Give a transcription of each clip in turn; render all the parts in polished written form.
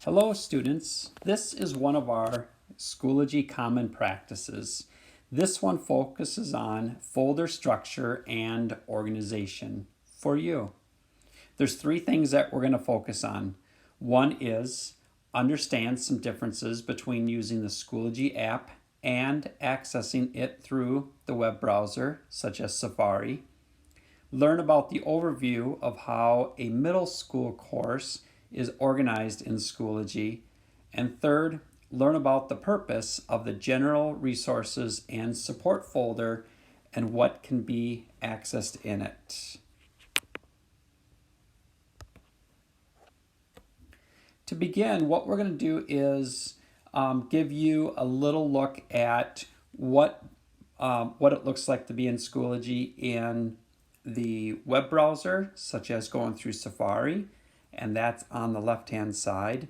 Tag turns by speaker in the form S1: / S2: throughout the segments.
S1: Hello students, this is one of our Schoology common practices. This one focuses on folder structure and organization for you. There's three things that we're going to focus on. One is understand some differences between using the Schoology app and accessing it through the web browser, such as Safari. Learn about the overview of how a middle school course is organized in Schoology. And third, learn about the purpose of the general resources and support folder and what can be accessed in it. To begin, what we're going to do is give you a little look at what it looks like to be in Schoology in the web browser, such as going through Safari, and that's on the left-hand side,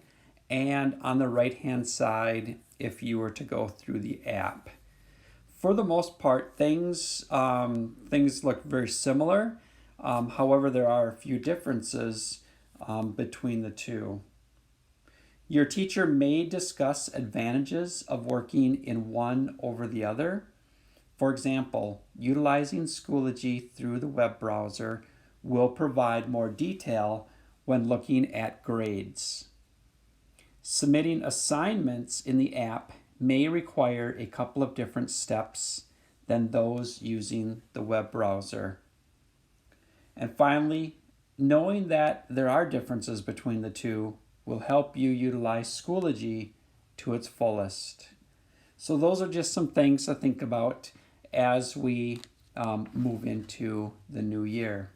S1: and on the right-hand side if you were to go through the app. For the most part, things look very similar. However, there are a few differences between the two. Your teacher may discuss advantages of working in one over the other. For example, utilizing Schoology through the web browser will provide more detail when looking at grades. Submitting assignments in the app may require a couple of different steps than those using the web browser. And finally, knowing that there are differences between the two will help you utilize Schoology to its fullest. So those are just some things to think about as we move into the new year.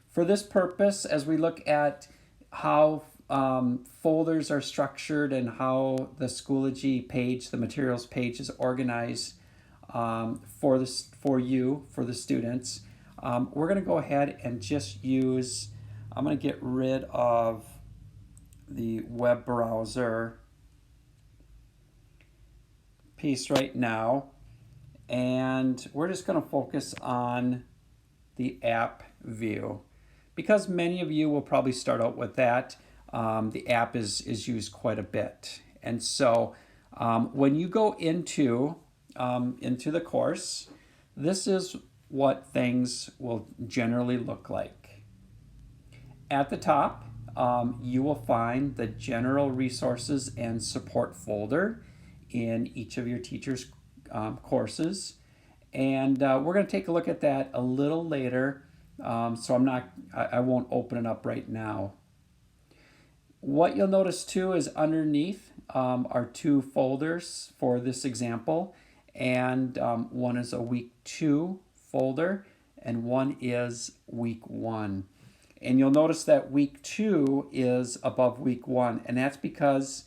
S1: For this purpose, as we look at how folders are structured and how the Schoology page, the materials page, is organized for the students, we're going to go ahead and just use, I'm going to get rid of the web browser piece right now, and we're just going to focus on the app view. Because many of you will probably start out with that, the app is used quite a bit. And so when you go into the course, this is what things will generally look like. At the top, you will find the general resources and support folder in each of your teacher's courses. And we're going to take a look at that a little later. So I won't open it up right now. What you'll notice too is underneath are two folders for this example, and one is a week 2 folder and one is week 1. And you'll notice that week 2 is above week 1, and that's because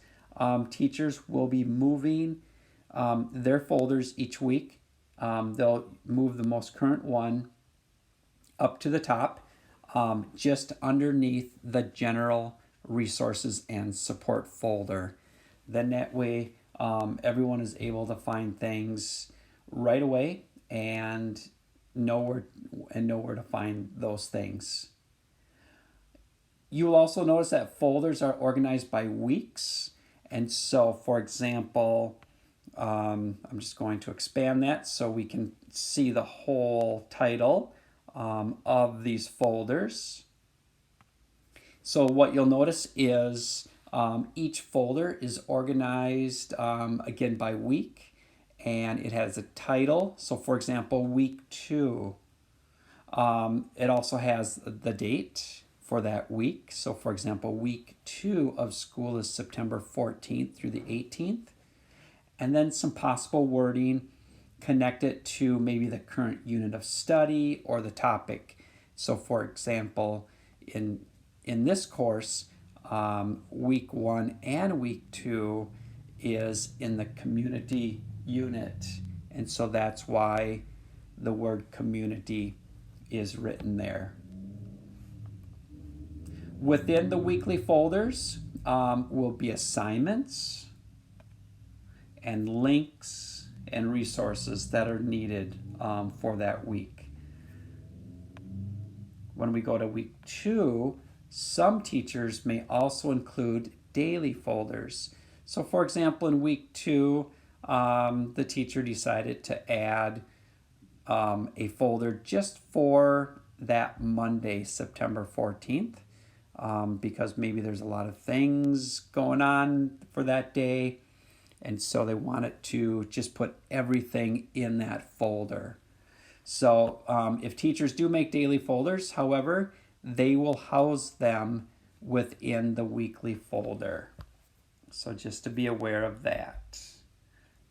S1: teachers will be moving their folders each week. They'll move the most current one up to the top, just underneath the general resources and support folder. Then that way everyone is able to find things right away and know where to find those things. You will also notice that folders are organized by weeks. And so, for example, I'm just going to expand that so we can see the whole title of these folders. So what you'll notice is each folder is organized again by week, and it has a title. So for example, week 2, it also has the date for that week. So for example, week 2 of school is September 14th through the 18th. And then some possible wording, connect it to maybe the current unit of study or the topic. So for example, in this course, week 1 and week 2 is in the community unit. And so that's why the word community is written there. Within the weekly folders will be assignments and links and resources that are needed for that week. When we go to week 2, some teachers may also include daily folders. So for example, in week 2, the teacher decided to add a folder just for that Monday, September 14th, because maybe there's a lot of things going on for that day. And so they wanted to just put everything in that folder. So if teachers do make daily folders, however, they will house them within the weekly folder. So just to be aware of that.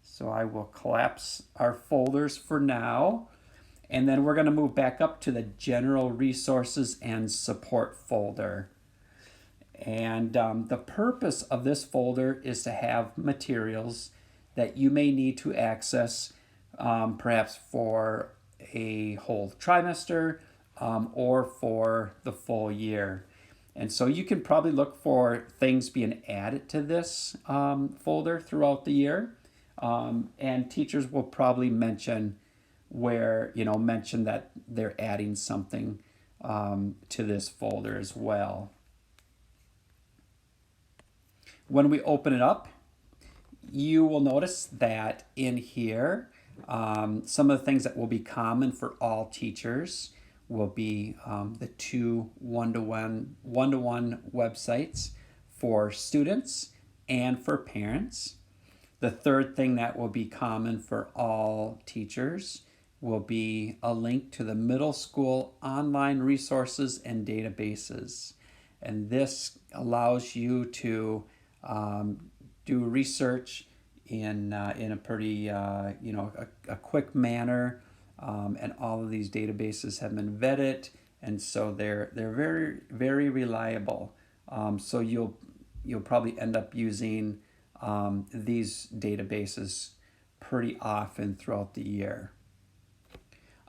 S1: So I will collapse our folders for now. And then we're going to move back up to the general resources and support folder. And the purpose of this folder is to have materials that you may need to access perhaps for a whole trimester or for the full year. And so you can probably look for things being added to this folder throughout the year. And teachers will probably mention mention that they're adding something to this folder as well. When we open it up, you will notice that in here, some of the things that will be common for all teachers will be the 2 one-to-one websites for students and for parents. The third thing that will be common for all teachers will be a link to the middle school online resources and databases. And this allows you to do research in a pretty a quick manner, and all of these databases have been vetted, and so they're very, very reliable. So you'll probably end up using these databases pretty often throughout the year.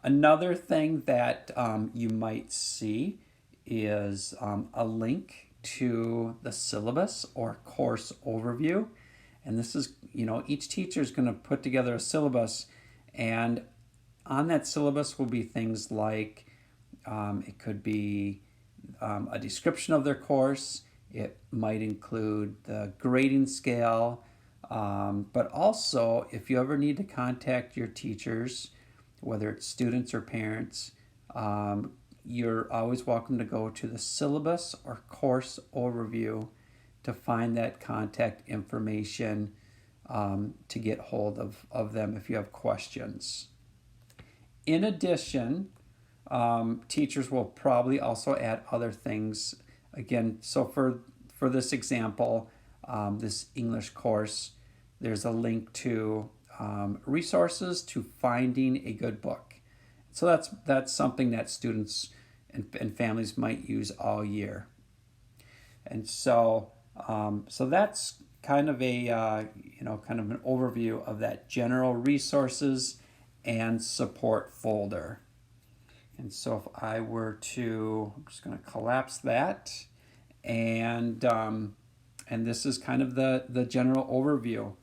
S1: Another thing that you might see is a link to the syllabus or course overview. And this is, each teacher is going to put together a syllabus, and on that syllabus will be things like it could be a description of their course. It might include the grading scale, but also if you ever need to contact your teachers, whether it's students or parents, you're always welcome to go to the syllabus or course overview to find that contact information to get hold of them if you have questions. In addition, teachers will probably also add other things. Again, so for this example, this English course, there's a link to resources to finding a good book. So that's something that students and families might use all year. And so that's kind of a kind of an overview of that general resources and support folder. And so if I were to, I'm just going to collapse that, and this is kind of the general overview.